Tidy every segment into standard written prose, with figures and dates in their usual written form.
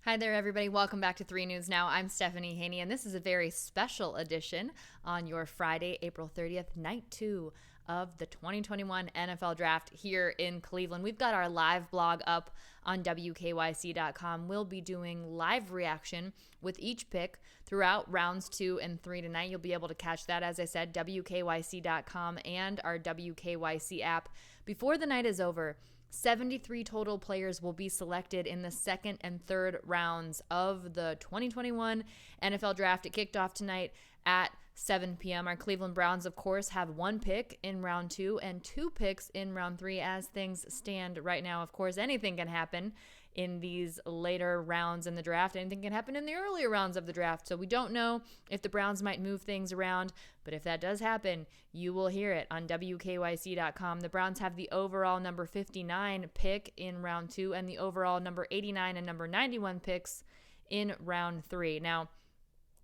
Hi there, everybody. Welcome back to 3 News Now. I'm Stephanie Haney, and this is a very special edition on your Friday, April 30th, night 2 of the 2021 NFL Draft here in Cleveland. We've got our live blog up on WKYC.com. We'll be doing live reaction with each pick throughout rounds 2 and 3 tonight. You'll be able to catch that, as I said, WKYC.com and our WKYC app. Before the night is over, 73 total players will be selected in the second and third rounds of the 2021 NFL Draft. It kicked off tonight at 7 p.m. Our Cleveland Browns, of course, have one pick in round 2 and 2 picks in round 3 as things stand right now. Of course, anything can happen in these later rounds in the draft. Anything can happen in the earlier rounds of the draft. So we don't know if the Browns might move things around, but if that does happen, you will hear it on WKYC.com. The Browns have the overall number 59 pick in round 2 and the overall number 89 and number 91 picks in round 3. Now,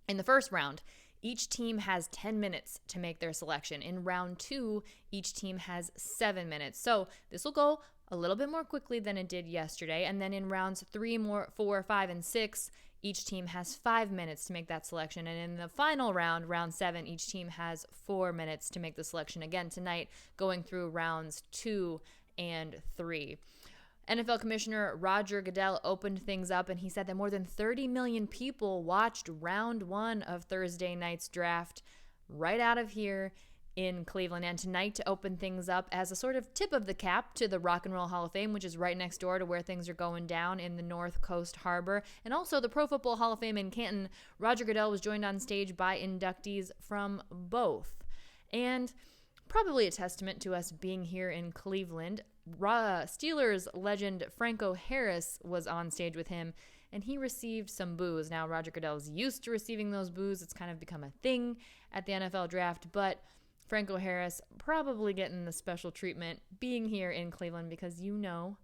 in the first round, each team has 10 minutes to make their selection. In round 2, each team has 7 minutes. So this will go a little bit more quickly than it did yesterday. And then in rounds 3, 4, 5, and 6, each team has 5 minutes to make that selection. And in the final round, round 7, each team has 4 minutes to make the selection. Again, tonight, going through rounds 2 and 3. NFL Commissioner Roger Goodell opened things up, and he said that more than 30 million people watched round 1 of Thursday night's draft right out of here in Cleveland. And tonight, to open things up as a sort of tip of the cap to the Rock and Roll Hall of Fame, which is right next door to where things are going down in the North Coast Harbor, and also the Pro Football Hall of Fame in Canton, Roger Goodell was joined on stage by inductees from both. And probably a testament to us being here in Cleveland, Steelers legend Franco Harris was on stage with him, and he received some boos. Now, Roger Goodell's used to receiving those boos. It's kind of become a thing at the NFL Draft, but Franco Harris probably getting the special treatment being here in Cleveland because you know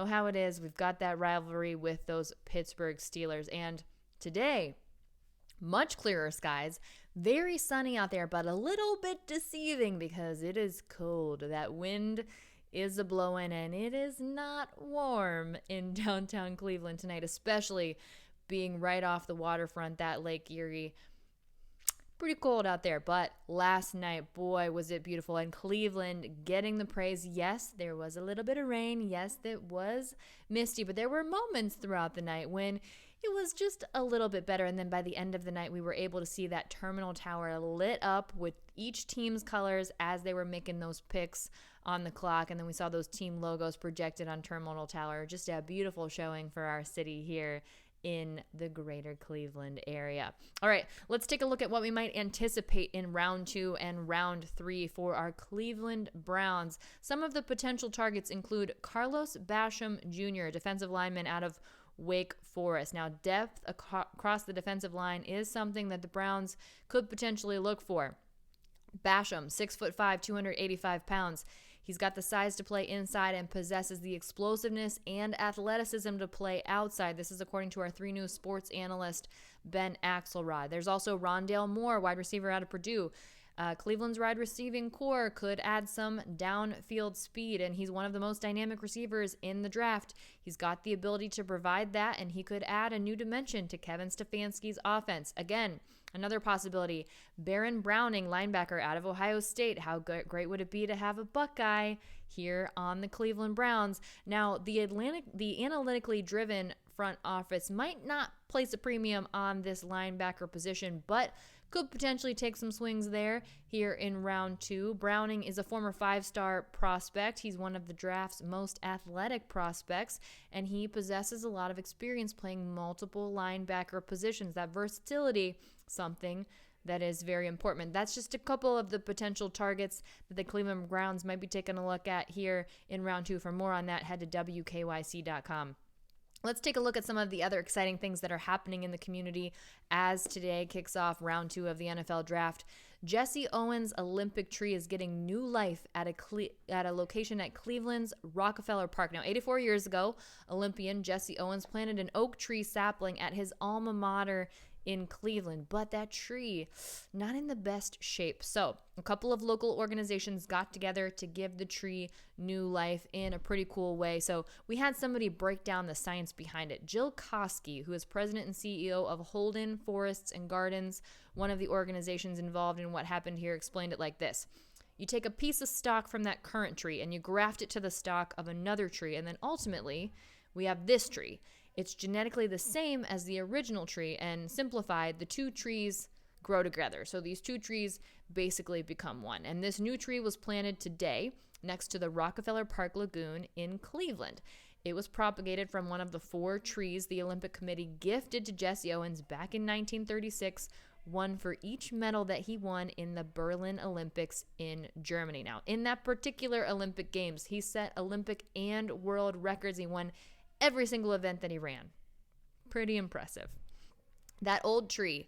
how it is. We've got that rivalry with those Pittsburgh Steelers, and today, much clearer skies, very sunny out there, but a little bit deceiving because it is cold. That wind is a blowing, and it is not warm in downtown Cleveland tonight, especially being right off the waterfront, that Lake Erie. Pretty cold out there, but last night, boy, was it beautiful. And Cleveland getting the praise. Yes, there was a little bit of rain. Yes, it was misty, but there were moments throughout the night when it was just a little bit better. And then by the end of the night, we were able to see that terminal tower lit up with each team's colors as they were making those picks on the clock. And then we saw those team logos projected on terminal tower. Just a beautiful showing for our city here in the greater Cleveland area. All right, let's take a look at what we might anticipate in round 2 and round 3 for our Cleveland Browns. Some of the potential targets include Carlos Basham Jr., defensive lineman out of Wake Forest. Now, depth across the defensive line is something that the Browns could potentially look for. Basham, 6'5", 285 pounds. He's got the size to play inside and possesses the explosiveness and athleticism to play outside. This is according to our 3 News sports analyst, Ben Axelrod. There's also Rondale Moore, wide receiver out of Purdue. Cleveland's wide receiving core could add some downfield speed, and he's one of the most dynamic receivers in the draft. He's got the ability to provide that, and he could add a new dimension to Kevin Stefanski's offense. Again, another possibility, Baron Browning, linebacker out of Ohio State. How great would it be to have a Buckeye here on the Cleveland Browns? Now, the analytically driven front office might not place a premium on this linebacker position, but could potentially take some swings there here in round 2. Browning is a former 5-star prospect. He's one of the draft's most athletic prospects, and he possesses a lot of experience playing multiple linebacker positions. That versatility, something that is very important. That's just a couple of the potential targets that the Cleveland Browns might be taking a look at here in round 2. For more on that, head to WKYC.com. Let's take a look at some of the other exciting things that are happening in the community as today kicks off round 2 of the NFL Draft. Jesse Owens' Olympic tree is getting new life at a location at Cleveland's Rockefeller Park. Now, 84 years ago, Olympian Jesse Owens planted an oak tree sapling at his alma mater in Cleveland, but that tree, not in the best shape. So a couple of local organizations got together to give the tree new life in a pretty cool way. So we had somebody break down the science behind it. Jill Koski, who is president and CEO of Holden Forests and Gardens, one of the organizations involved in what happened here, explained it like this. You take a piece of stock from that current tree and you graft it to the stock of another tree, and then ultimately we have this tree. It's genetically the same as the original tree, and simplified, the two trees grow together. So these two trees basically become one. And this new tree was planted today next to the Rockefeller Park Lagoon in Cleveland. It was propagated from one of the 4 trees the Olympic Committee gifted to Jesse Owens back in 1936, one for each medal that he won in the Berlin Olympics in Germany. Now, in that particular Olympic Games, he set Olympic and world records. He won every single event that he ran. Pretty impressive. That old tree,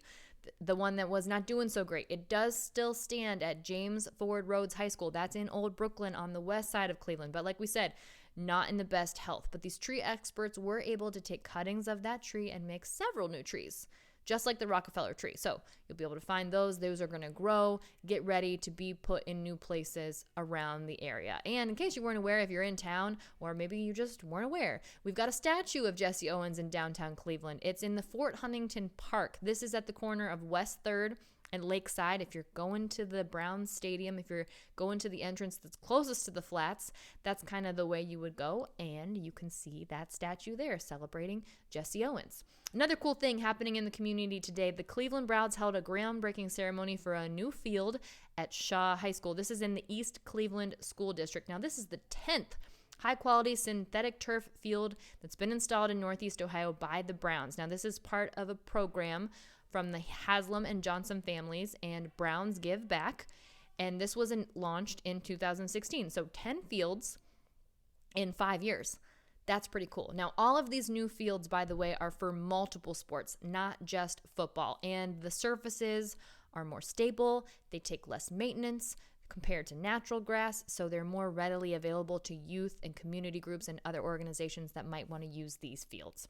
the one that was not doing so great, it does still stand at James Ford Rhodes High School. That's in Old Brooklyn on the west side of Cleveland. But like we said, not in the best health. But these tree experts were able to take cuttings of that tree and make several new trees, just like the Rockefeller tree. So you'll be able to find those. Those are going to grow, get ready to be put in new places around the area. And in case you weren't aware, if you're in town, or maybe you just weren't aware, we've got a statue of Jesse Owens in downtown Cleveland. It's in the Fort Huntington Park. This is at the corner of West 3rd and Lakeside. If you're going to the Browns Stadium, if you're going to the entrance that's closest to the flats, that's kind of the way you would go, and you can see that statue there celebrating Jesse Owens. Another cool thing happening in the community today, the Cleveland Browns held a groundbreaking ceremony for a new field at Shaw High School. This is in the East Cleveland School District. Now, this is the 10th high-quality synthetic turf field that's been installed in Northeast Ohio by the Browns. Now, this is part of a program from the Haslam and Johnson families and Browns Give Back, and this was launched in 2016. So 10 fields in 5 years. That's pretty cool. Now, all of these new fields, by the way, are for multiple sports, not just football. And the surfaces are more stable. They take less maintenance compared to natural grass, so they're more readily available to youth and community groups and other organizations that might want to use these fields.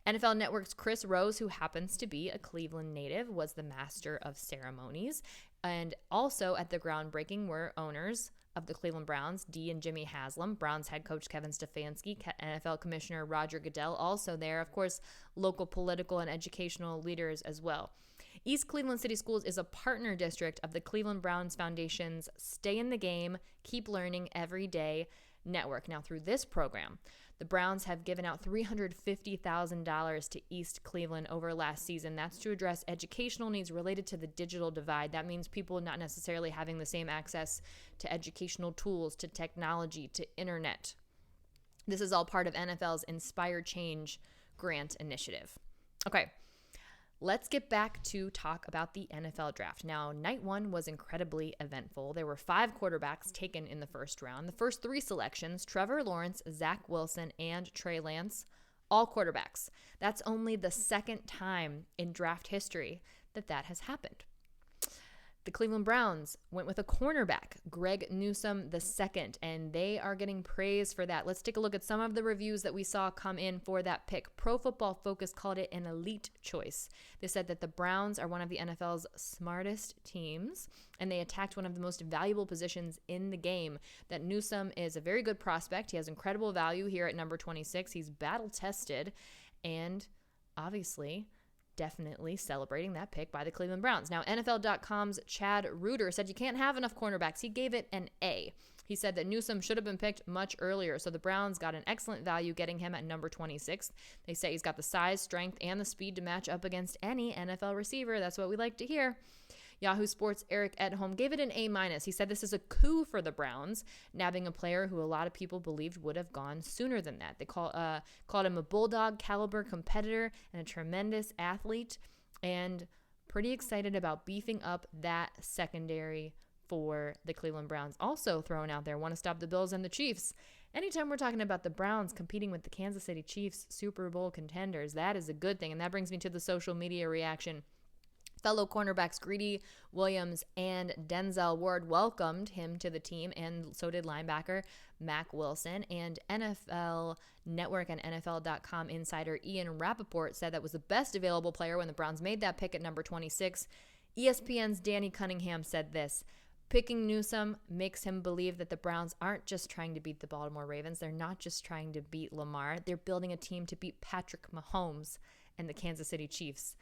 NFL Network's Chris Rose, who happens to be a Cleveland native, was the master of ceremonies. And also at the groundbreaking were owners of the Cleveland Browns, Dee and Jimmy Haslam, Browns head coach Kevin Stefanski, NFL Commissioner Roger Goodell, also there, of course, local political and educational leaders as well. East Cleveland City Schools is a partner district of the Cleveland Browns Foundation's Stay in the Game, Keep Learning Every Day network. Now, through this program, the Browns have given out $350,000 to East Cleveland over last season. That's to address educational needs related to the digital divide. That means people not necessarily having the same access to educational tools, to technology, to internet. This is all part of NFL's Inspire Change grant initiative. Okay. Let's get back to talk about the NFL draft. Now, night 1 was incredibly eventful. There were 5 quarterbacks taken in the first round. The first 3 selections, Trevor Lawrence, Zach Wilson, and Trey Lance, all quarterbacks. That's only the second time in draft history that has happened. The Cleveland Browns went with a cornerback, Greg Newsome II, and they are getting praise for that. Let's take a look at some of the reviews that we saw come in for that pick. Pro Football Focus called it an elite choice. They said that the Browns are one of the NFL's smartest teams, and they attacked one of the most valuable positions in the game. That Newsome is a very good prospect. He has incredible value here at number 26. He's battle-tested, and obviously definitely celebrating that pick by the Cleveland Browns. Now, NFL.com's Chad Reuter said you can't have enough cornerbacks. He gave it an A. He said that Newsome should have been picked much earlier, so the Browns got an excellent value getting him at number 26. They say he's got the size, strength, and the speed to match up against any NFL receiver. That's what we like to hear. Yahoo Sports' Eric Edholm gave it an A-. He said this is a coup for the Browns, nabbing a player who a lot of people believed would have gone sooner than that. They called him a Bulldog caliber competitor and a tremendous athlete, and pretty excited about beefing up that secondary for the Cleveland Browns. Also thrown out there, want to stop the Bills and the Chiefs. Anytime we're talking about the Browns competing with the Kansas City Chiefs, Super Bowl contenders, that is a good thing, and that brings me to the social media reaction Fellow cornerbacks Greedy Williams and Denzel Ward welcomed him to the team, and so did linebacker Mac Wilson. And NFL Network and NFL.com insider Ian Rappaport said that was the best available player when the Browns made that pick at number 26. ESPN's Danny Cunningham said this: picking Newsome makes him believe that the Browns aren't just trying to beat the Baltimore Ravens. They're not just trying to beat Lamar. They're building a team to beat Patrick Mahomes and the Kansas City Chiefs.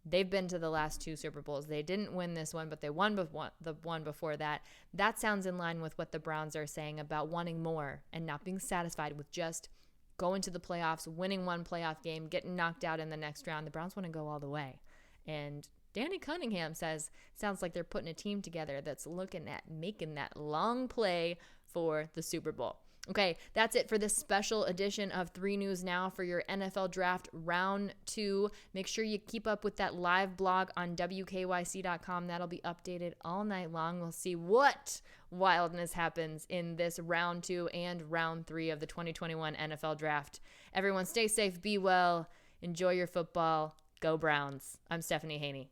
They've been to the last 2 Super Bowls. They didn't win this one, but they won the one before that. That sounds in line with what the Browns are saying about wanting more and not being satisfied with just going to the playoffs, winning one playoff game, getting knocked out in the next round. The Browns want to go all the way. And Danny Cunningham says, sounds like they're putting a team together that's looking at making that long play for the Super Bowl. Okay, that's it for this special edition of 3 News Now for your NFL Draft Round 2. Make sure you keep up with that live blog on WKYC.com. That'll be updated all night long. We'll see what wildness happens in this Round 2 and Round 3 of the 2021 NFL Draft. Everyone stay safe, be well, enjoy your football. Go Browns. I'm Stephanie Haney.